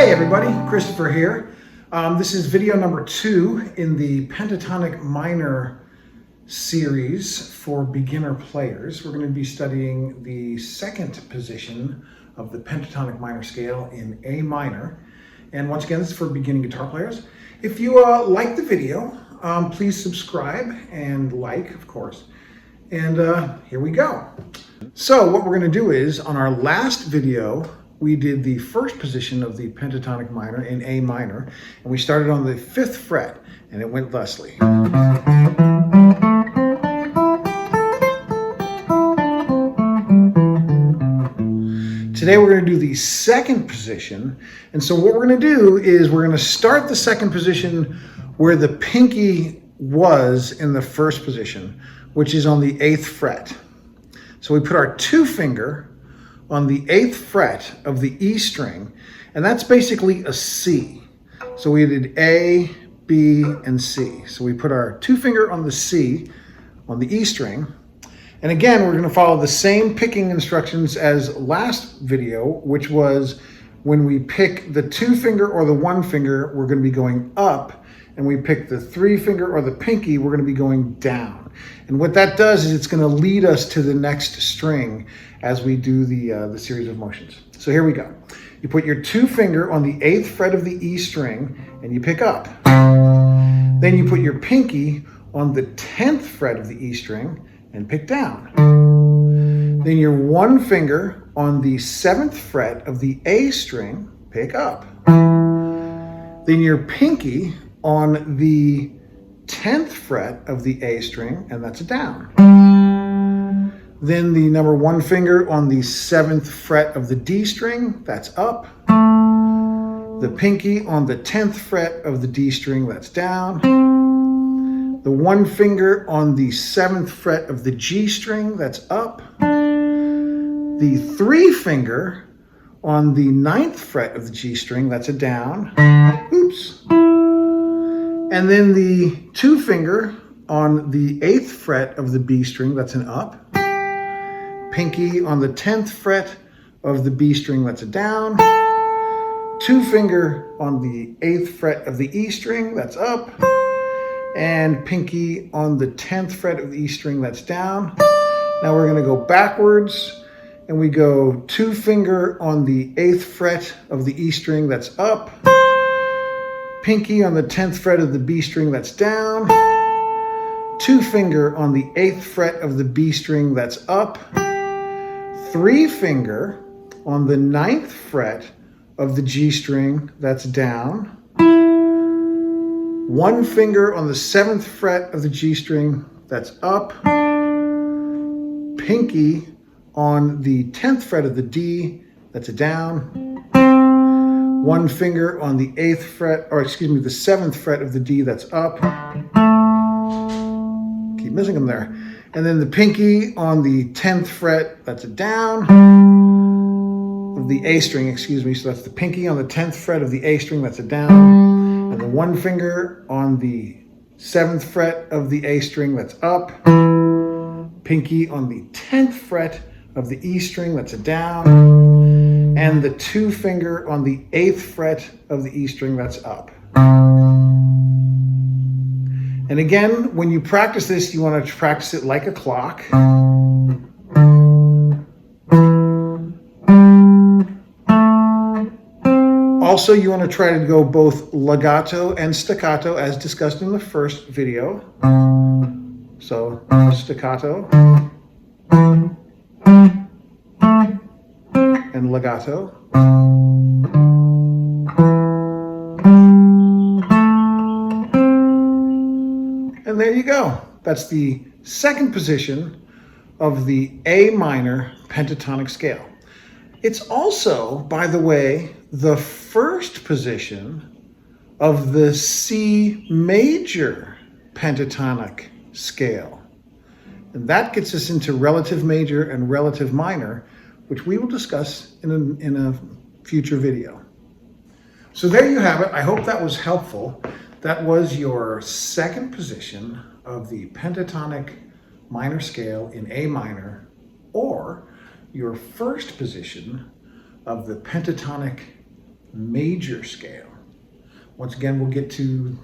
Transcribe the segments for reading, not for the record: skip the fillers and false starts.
Hey everybody, Christopher here. This is video number 2 in the Pentatonic minor series for beginner players. We're going to be studying the second position of the pentatonic minor scale in A minor. And once again, this is for beginning guitar players. If you like the video, please subscribe and like, of course. And here we go. So what we're going to do is, on our last video, we did the first position of the pentatonic minor in A minor, and we started on the 5th fret, and it went thusly. Today we're going to do the second position, and so what we're going to do is we're going to start the second position where the pinky was in the first position, which is on the 8th fret. So we put our 2 finger on the 8th fret of the E string, and that's basically a C. So we did A, B, and C. So we put our 2 finger on the C on the E string, and again we're going to follow the same picking instructions as last video, which was when we pick the 2 finger or the 1 finger, we're going to be going up, and we pick the 3 finger or the pinky, we're going to be going down. And what that does is it's going to lead us to the next string as we do the series of motions. So here we go. You put your 2 finger on the 8th fret of the E string and you pick up. Then you put your pinky on the 10th fret of the E string and pick down. Then your 1 finger on the 7th fret of the A string, pick up. Then your pinky on the 10th fret of the A string, and that's a down. Then the number 1 finger on the 7th fret of the D string, that's up. The pinky on the 10th fret of the D string, that's down. The 1 finger on the 7th fret of the G string, that's up. The 3 finger on the 9th fret of the G string, that's a down. Oops. And then the 2 finger on the 8th fret of the B string, that's an up. Pinky on the 10th fret of the B string, that's a down. 2 finger on the 8th fret of the E string, that's up. And pinky on the 10th fret of the E string, that's down. Now we're going to go backwards, and we go 2 finger on the 8th fret of the E string, that's up. Pinky on the 10th fret of the B string, that's down. 2 finger on the 8th fret of the B string, that's up. 3 finger on the 9th fret of the G string, that's down. 1 finger on the 7th fret of the G string, that's up. Pinky on the 10th fret of the D, that's a down. 1 finger on the 8th fret, or excuse me, the 7th fret of the D, that's up. Keep missing them there. And then the pinky on the 10th fret, that's a down. Of the A string, excuse me, so that's the pinky on the 10th fret of the A string, that's a down. And the 1 finger on the 7th fret of the A string, that's up. Pinky on the 10th fret of the E string, that's a down. And the 2 finger on the 8th fret of the E string, that's up. And again, when you practice this, you want to practice it like a clock. Also, you want to try to go both legato and staccato as discussed in the first video. So, staccato and legato. And there you go. That's the second position of the A minor pentatonic scale. It's also, by the way, the first position of the C major pentatonic scale. And that gets us into relative major and relative minor, which we will discuss in a future video. So there you have it. I hope that was helpful. That was your second position of the pentatonic minor scale in A minor, or your first position of the pentatonic major scale. Once again, we'll get to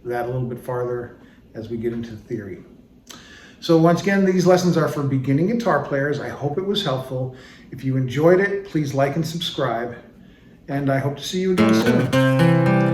that a little bit farther as we get into the theory. So once again, these lessons are for beginning guitar players. I hope it was helpful. If you enjoyed it, please like and subscribe. And I hope to see you again soon.